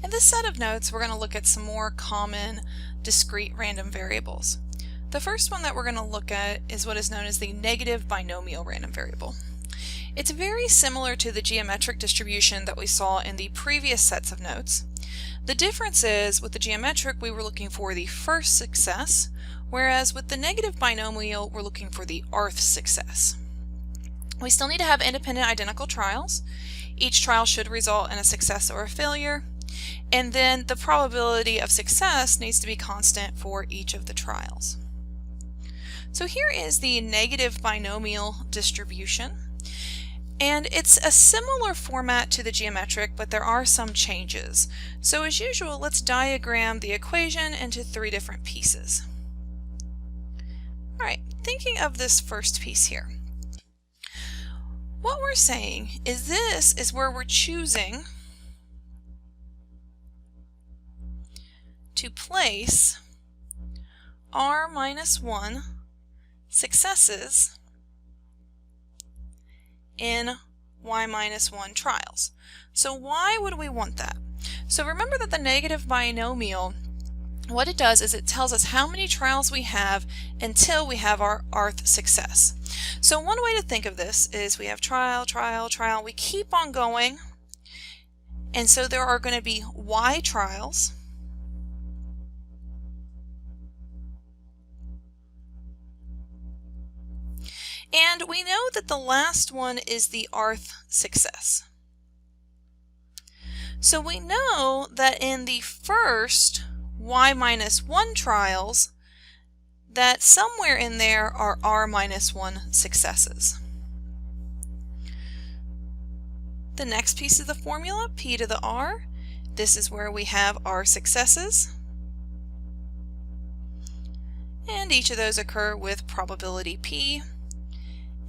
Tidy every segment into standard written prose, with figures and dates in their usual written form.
In this set of notes, we're going to look at some more common discrete random variables. The first one that we're going to look at is what is known as the negative binomial random variable. It's very similar to the geometric distribution that we saw in the previous sets of notes. The difference is, with the geometric, we were looking for the first success, whereas with the negative binomial, we're looking for the rth success. We still need to have independent identical trials. Each trial should result in a success or a failure, and then the probability of success needs to be constant for each of the trials. So here is the negative binomial distribution, and it's a similar format to the geometric, but there are some changes. So as usual, let's diagram the equation into three different pieces. All right, thinking of this first piece here. What we're saying is this is where we're choosing to place r minus 1 successes in y minus 1 trials. So why would we want that? So remember that the negative binomial, what it does is it tells us how many trials we have until we have our rth success. So one way to think of this is we have trial, trial, trial. We keep on going, and so there are going to be y trials, and we know that the last one is the rth success. So we know that in the first y minus 1 trials, that somewhere in there are r minus 1 successes. The next piece of the formula, p to the r, this is where we have r successes. And each of those occur with probability p.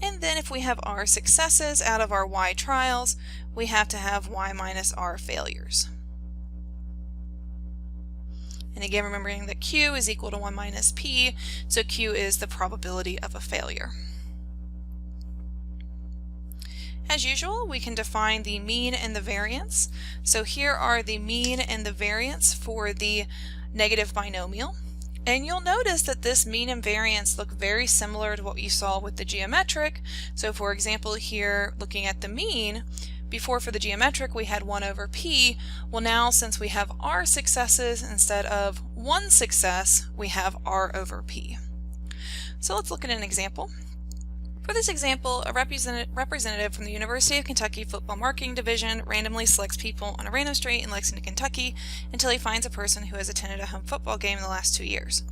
And then if we have r successes out of our y trials, we have to have y minus r failures. And again, remembering that q is equal to 1 minus p, so q is the probability of a failure. As usual, we can define the mean and the variance. So here are the mean and the variance for the negative binomial. And you'll notice that this mean and variance look very similar to what you saw with the geometric. So for example, here looking at the mean, before for the geometric we had 1 over p. Well, now since we have r successes instead of 1 success, we have r over p. So let's look at an example. For this example, a representative from the University of Kentucky Football Marketing Division randomly selects people on a random street in Lexington, Kentucky until he finds a person who has attended a home football game in the last 2 years.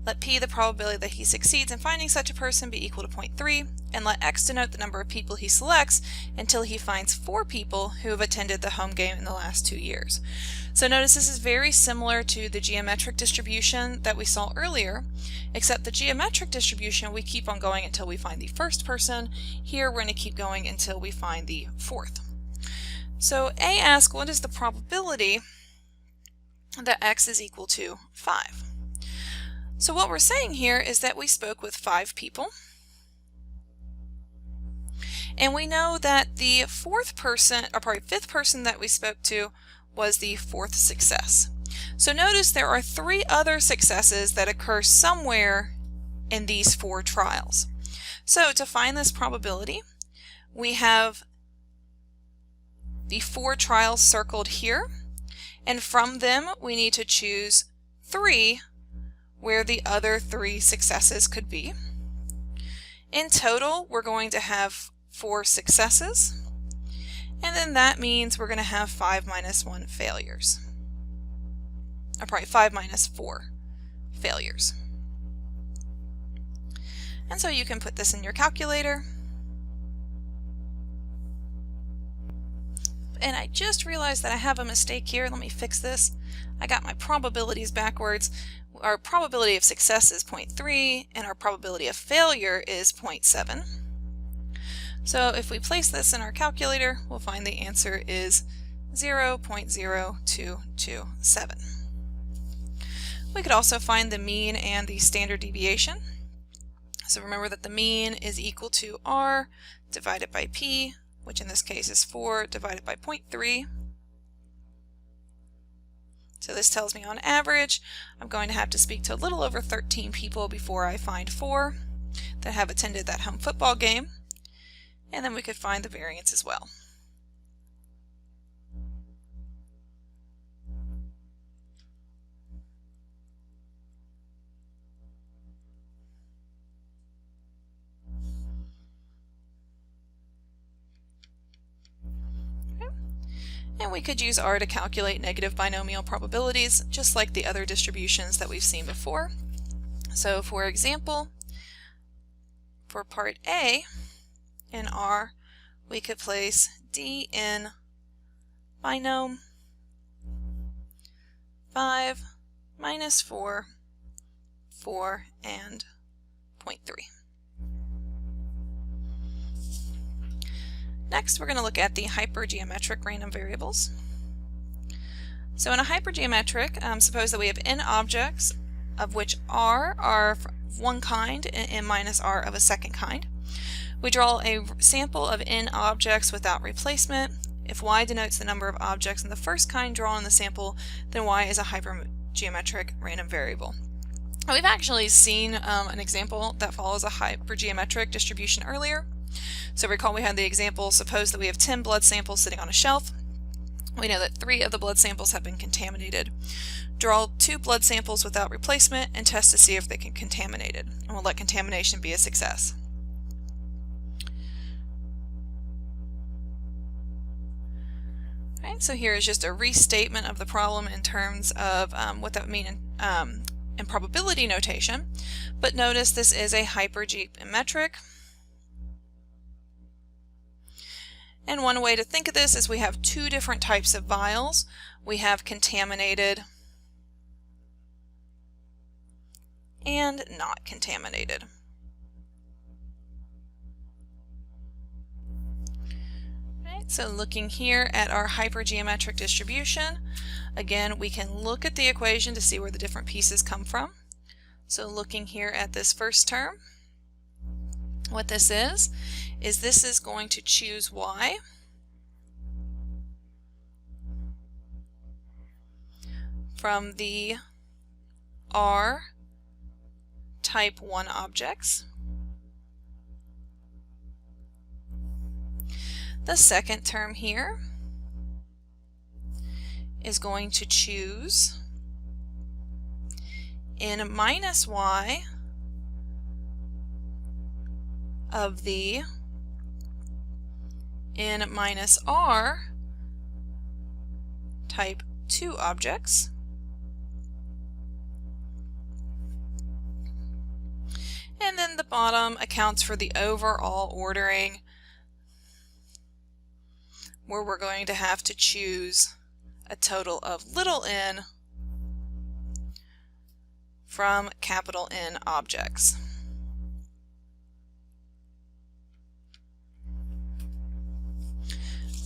Let p, the probability that he succeeds in finding such a person, be equal to 0.3, and let x denote the number of people he selects until he finds 4 people who have attended the home game in the last 2 years. So notice this is very similar to the geometric distribution that we saw earlier, except the geometric distribution we keep on going until we find the first person. Here we're going to keep going until we find the 4th. So A asks, what is the probability that x is equal to 5? So what we're saying here is that we spoke with 5 people, and we know that the fifth person that we spoke to was the 4th success. So notice there are 3 other successes that occur somewhere in these 4 trials. So to find this probability, we have the 4 trials circled here, and from them we need to choose 3 where the other 3 successes could be. In total, we're going to have 4 successes, and then that means we're going to have 5 minus 1 failures. Or probably 5 minus 4 failures. And so you can put this in your calculator. And I just realized that I have a mistake here. Let me fix this. I got my probabilities backwards. Our probability of success is 0.3 and our probability of failure is 0.7. So if we place this in our calculator, we'll find the answer is 0.0227. We could also find the mean and the standard deviation. So remember that the mean is equal to r divided by p, which in this case is 4 divided by 0.3. So this tells me on average, I'm going to have to speak to a little over 13 people before I find 4 that have attended that home football game. And then we could find the variance as well. And we could use R to calculate negative binomial probabilities, just like the other distributions that we've seen before. So for example, for part A in R, we could place D in binom 5, minus 4, 4, and 0.3. Next, we're going to look at the hypergeometric random variables. So in a hypergeometric, suppose that we have n objects, of which r are of one kind and n minus r of a second kind. We draw a sample of n objects without replacement. If y denotes the number of objects in the first kind drawn in the sample, then y is a hypergeometric random variable. We've actually seen an example that follows a hypergeometric distribution earlier. So recall we had the example, suppose that we have 10 blood samples sitting on a shelf. We know that 3 of the blood samples have been contaminated. Draw 2 blood samples without replacement and test to see if they can be contaminated. And we'll let contamination be a success. Right, so here is just a restatement of the problem in terms of what that would mean in probability notation. But notice this is a hypergeometric. And one way to think of this is we have 2 different types of vials. We have contaminated and not contaminated. Right, so looking here at our hypergeometric distribution, again, we can look at the equation to see where the different pieces come from. So looking here at this first term, what this is this is going to choose y from the R type 1 objects. The second term here is going to choose n minus y of the n minus r type 2 objects. And then the bottom accounts for the overall ordering, where we're going to have to choose a total of little n from capital N objects.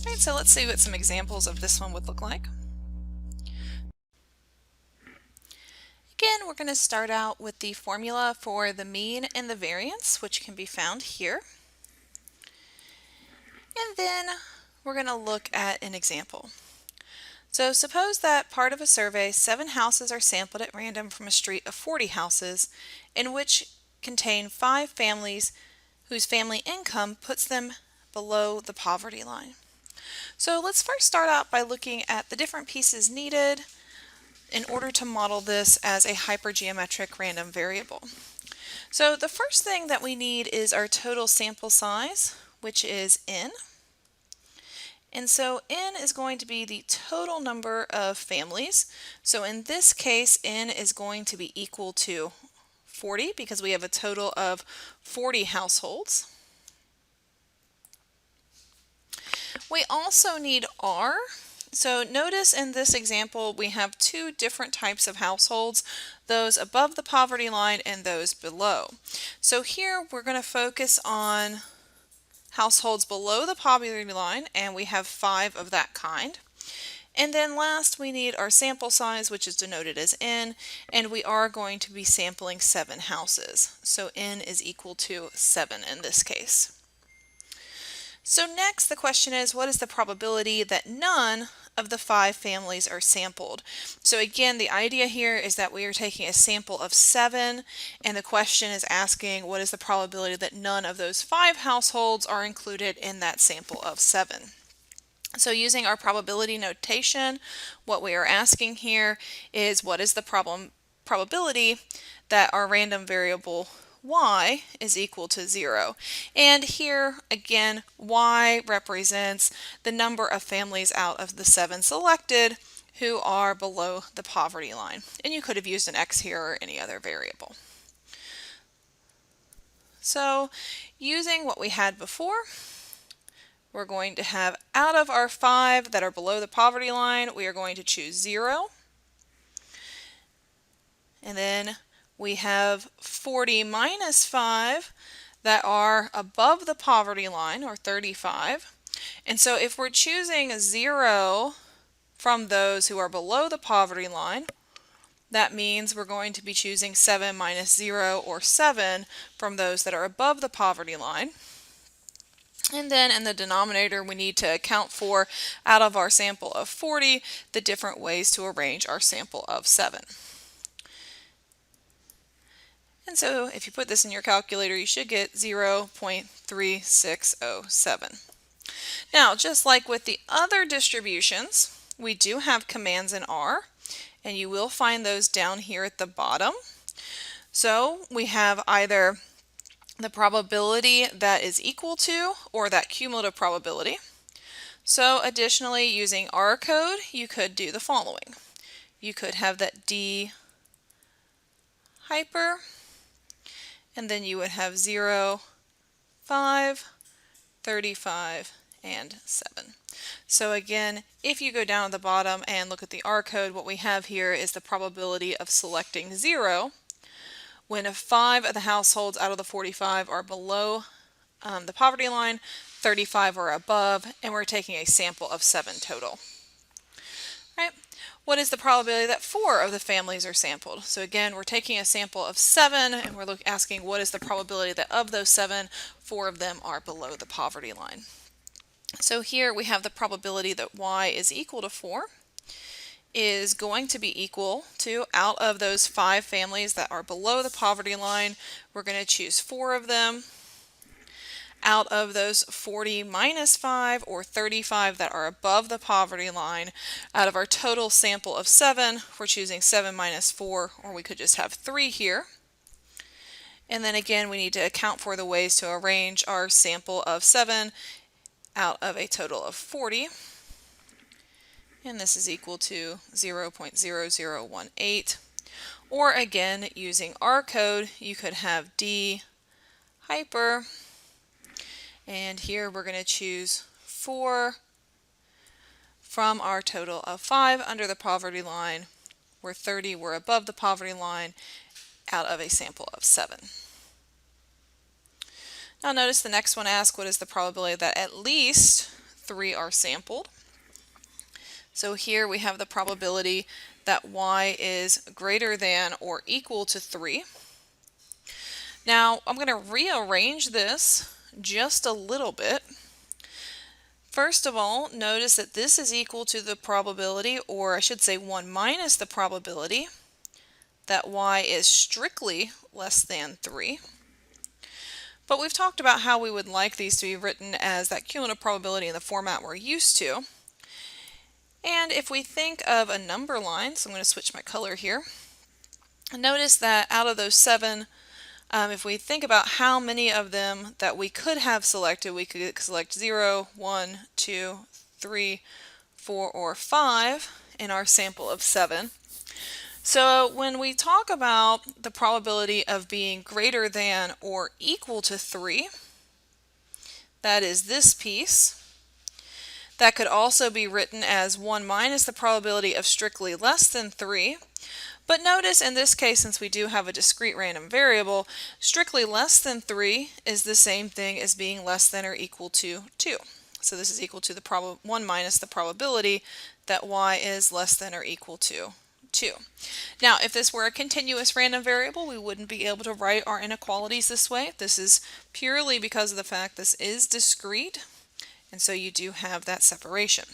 Alright, so let's see what some examples of this one would look like. Again, we're going to start out with the formula for the mean and the variance, which can be found here. And then we're going to look at an example. So suppose that part of a survey, 7 houses are sampled at random from a street of 40 houses, in which contain 5 families whose family income puts them below the poverty line. So let's first start out by looking at the different pieces needed in order to model this as a hypergeometric random variable. So the first thing that we need is our total sample size, which is n. And so n is going to be the total number of families. So in this case, n is going to be equal to 40 because we have a total of 40 households. We also need r. So notice in this example we have 2 different types of households, those above the poverty line and those below. So here we're going to focus on households below the poverty line, and we have 5 of that kind. And then last we need our sample size, which is denoted as n, and we are going to be sampling 7 houses. So n is equal to 7 in this case. So next the question is, what is the probability that none of the 5 families are sampled. So again, the idea here is that we are taking a sample of 7, and the question is asking what is the probability that none of those 5 households are included in that sample of 7. So using our probability notation, what we are asking here is what is the probability that our random variable y is equal to 0. And here again, y represents the number of families out of the 7 selected who are below the poverty line. And you could have used an x here or any other variable. So using what we had before, we're going to have out of our 5 that are below the poverty line, we are going to choose 0. And then we have 40 minus 5 that are above the poverty line, or 35. And so if we're choosing 0 from those who are below the poverty line, that means we're going to be choosing 7 minus 0, or 7, from those that are above the poverty line. And then in the denominator, we need to account for, out of our sample of 40, the different ways to arrange our sample of 7. And so if you put this in your calculator, you should get 0.3607. Now, just like with the other distributions, we do have commands in R, and you will find those down here at the bottom. So we have either the probability that is equal to, or that cumulative probability. So additionally, using R code, you could do the following. You could have that D hyper, and then you would have 0, 5, 35, and 7. So again, if you go down at the bottom and look at the R code, what we have here is the probability of selecting 0 when 5 of the households out of the 45 are below the poverty line, 35 are above, and we're taking a sample of 7 total. Right? What is the probability that 4 of the families are sampled? So again, we're taking a sample of 7, and we're asking what is the probability that of those 7, 4 of them are below the poverty line. So here we have the probability that y is equal to 4 is going to be equal to, out of those 5 families that are below the poverty line, we're going to choose 4 of them. Out of those 40 minus 5, or 35, that are above the poverty line, out of our total sample of 7, we're choosing 7 minus 4, or we could just have 3 here. And then again, we need to account for the ways to arrange our sample of 7 out of a total of 40. And this is equal to 0.0018. Or again, using R code, you could have D hyper, and here we're going to choose 4 from our total of 5 under the poverty line, where 30 were above the poverty line, out of a sample of 7. Now notice the next one asks what is the probability that at least 3 are sampled. So here we have the probability that y is greater than or equal to 3. Now I'm going to rearrange this just a little bit. First of all, notice that this is equal to the probability, or I should say 1 minus the probability, that y is strictly less than 3. But we've talked about how we would like these to be written as that cumulative probability in the format we're used to. And if we think of a number line, so I'm going to switch my color here, notice that out of those 7, if we think about how many of them that we could have selected, we could select 0, 1, 2, 3, 4, or 5 in our sample of 7. So when we talk about the probability of being greater than or equal to 3, that is this piece. That could also be written as 1 minus the probability of strictly less than 3. But notice in this case, since we do have a discrete random variable, strictly less than 3 is the same thing as being less than or equal to 2. So this is equal to the 1 minus the probability that y is less than or equal to 2. Now, if this were a continuous random variable, we wouldn't be able to write our inequalities this way. This is purely because of the fact this is discrete, and so you do have that separation.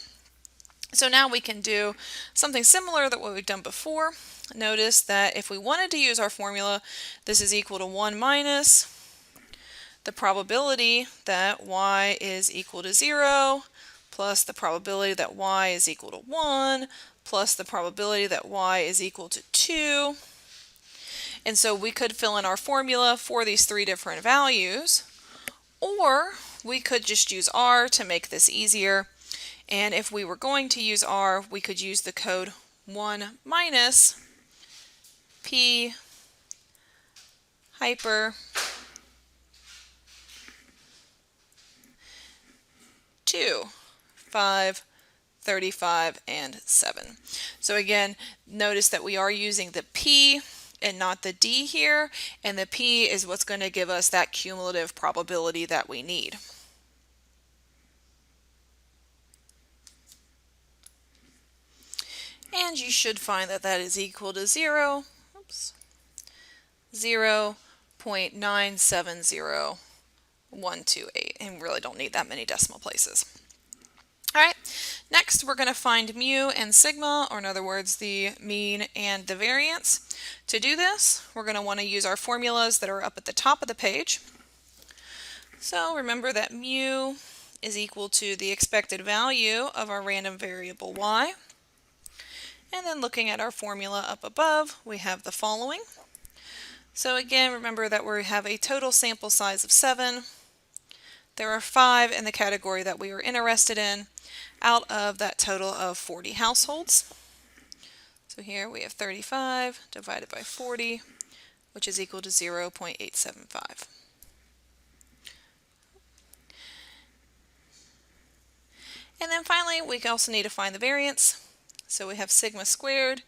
So now we can do something similar to what we've done before. Notice that if we wanted to use our formula, this is equal to 1 minus the probability that y is equal to 0 plus the probability that y is equal to 1 plus the probability that y is equal to 2. And so we could fill in our formula for these three different values, or we could just use r to make this easier. And if we were going to use r, we could use the code 1 minus p hyper 2, 5, 35, and 7. So again, notice that we are using the p and not the d here, and the p is what's going to give us that cumulative probability that we need. And you should find that that is equal to 0.970128, and really don't need that many decimal places. All right, next we're going to find mu and sigma, or in other words, the mean and the variance. To do this, we're going to want to use our formulas that are up at the top of the page. So remember that mu is equal to the expected value of our random variable y. And then looking at our formula up above, we have the following. So again, remember that we have a total sample size of 7. There are 5 in the category that we are interested in out of that total of 40 households. So here we have 35 divided by 40, which is equal to 0.875. And then finally, we also need to find the variance. So we have sigma squared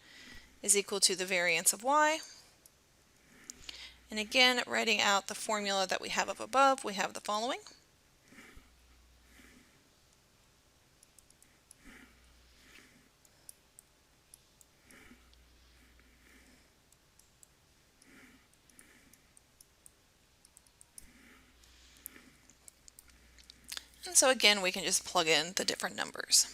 is equal to the variance of y. And again, writing out the formula that we have up above, we have the following. And so again, we can just plug in the different numbers.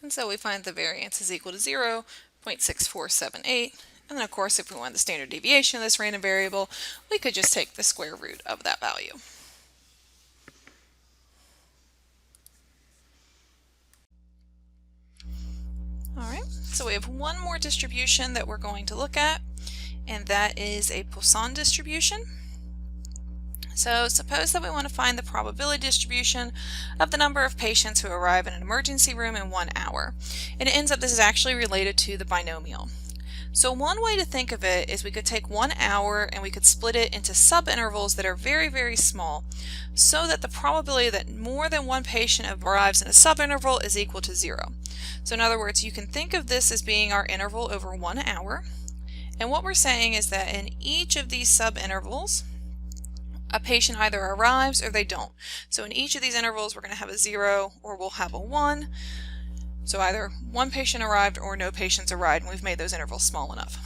And so we find the variance is equal to 0.6478. And then of course, if we want the standard deviation of this random variable, we could just take the square root of that value. All right, so we have one more distribution that we're going to look at, and that is a Poisson distribution. So suppose that we want to find the probability distribution of the number of patients who arrive in an emergency room in 1 hour. And it ends up this is actually related to the binomial. So one way to think of it is we could take 1 hour and we could split it into subintervals that are very, very small, so that the probability that more than one patient arrives in a subinterval is equal to 0. So in other words, you can think of this as being our interval over 1 hour. And what we're saying is that in each of these subintervals, a patient either arrives or they don't. So in each of these intervals, we're going to have a 0 or we'll have a 1. So either one patient arrived or no patients arrived, and we've made those intervals small enough.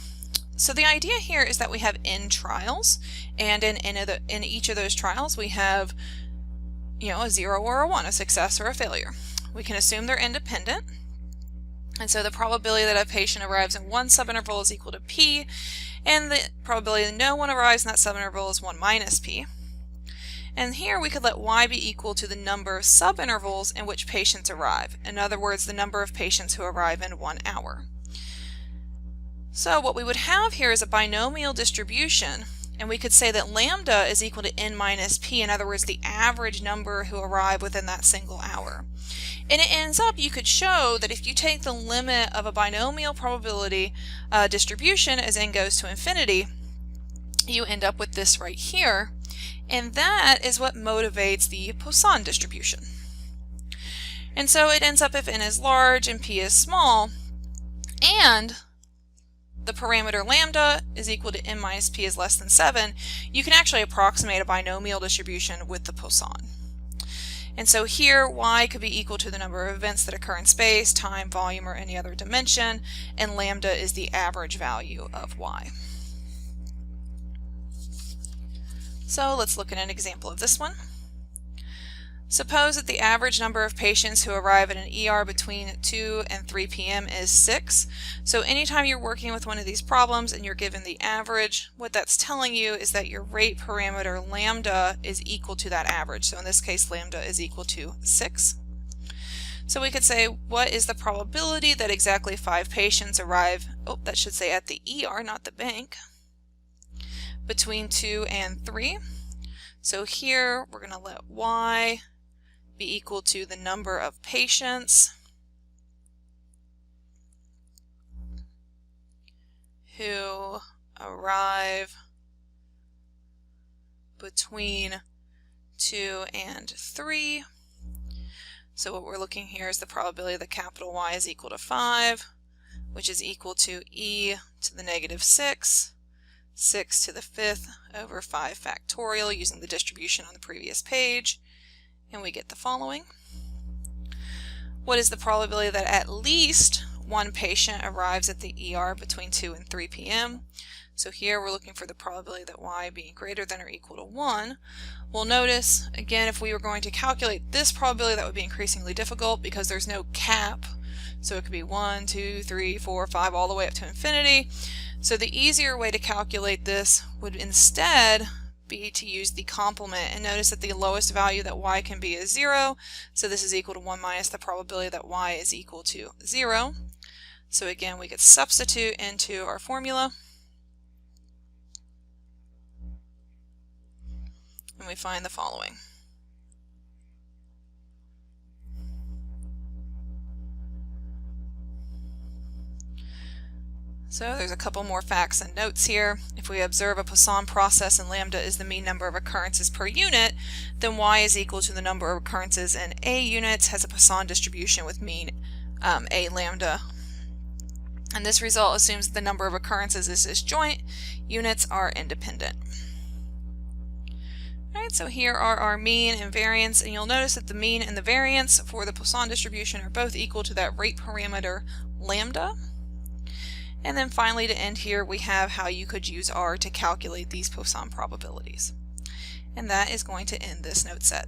So the idea here is that we have n trials, and in each of those trials we have, a 0 or a 1, a success or a failure. We can assume they're independent. And so the probability that a patient arrives in one subinterval is equal to p, and the probability that no one arrives in that subinterval is 1 minus p. And here we could let y be equal to the number of subintervals in which patients arrive. In other words, the number of patients who arrive in 1 hour. So what we would have here is a binomial distribution, and we could say that lambda is equal to n minus p, in other words, the average number who arrive within that single hour. And it ends up, you could show that if you take the limit of a binomial probability distribution as n goes to infinity, you end up with this right here. And that is what motivates the Poisson distribution. And so it ends up if n is large and p is small, and the parameter lambda is equal to n minus p is less than 7, you can actually approximate a binomial distribution with the Poisson. And so here y could be equal to the number of events that occur in space, time, volume, or any other dimension, and lambda is the average value of y. So let's look at an example of this one. Suppose that the average number of patients who arrive at an ER between 2 and 3 p.m. is 6. So anytime you're working with one of these problems and you're given the average, what that's telling you is that your rate parameter lambda is equal to that average. So in this case, lambda is equal to 6. So we could say, what is the probability that exactly 5 patients arrive, that should say at the ER, not the bank, between 2 and 3. So here we're going to let y be equal to the number of patients who arrive between 2 and 3. So what we're looking here is the probability that capital Y is equal to 5, which is equal to e to the negative 6, 6 to the 5th over 5 factorial using the distribution on the previous page. And we get the following. What is the probability that at least one patient arrives at the ER between 2 and 3 p.m.? So here we're looking for the probability that y being greater than or equal to 1. We'll notice, again, if we were going to calculate this probability, that would be increasingly difficult because there's no cap. So it could be 1, 2, 3, 4, 5, all the way up to infinity. So the easier way to calculate this would instead be to use the complement, and notice that the lowest value that y can be is 0, so this is equal to 1 minus the probability that y is equal to 0. So again, we could substitute into our formula, and we find the following. So there's a couple more facts and notes here. If we observe a Poisson process and lambda is the mean number of occurrences per unit, then y is equal to the number of occurrences in A units has a Poisson distribution with mean A lambda. And this result assumes that the number of occurrences is disjoint, units are independent. Alright, so here are our mean and variance, and you'll notice that the mean and the variance for the Poisson distribution are both equal to that rate parameter lambda. And then finally, to end here, we have how you could use R to calculate these Poisson probabilities. And that is going to end this note set.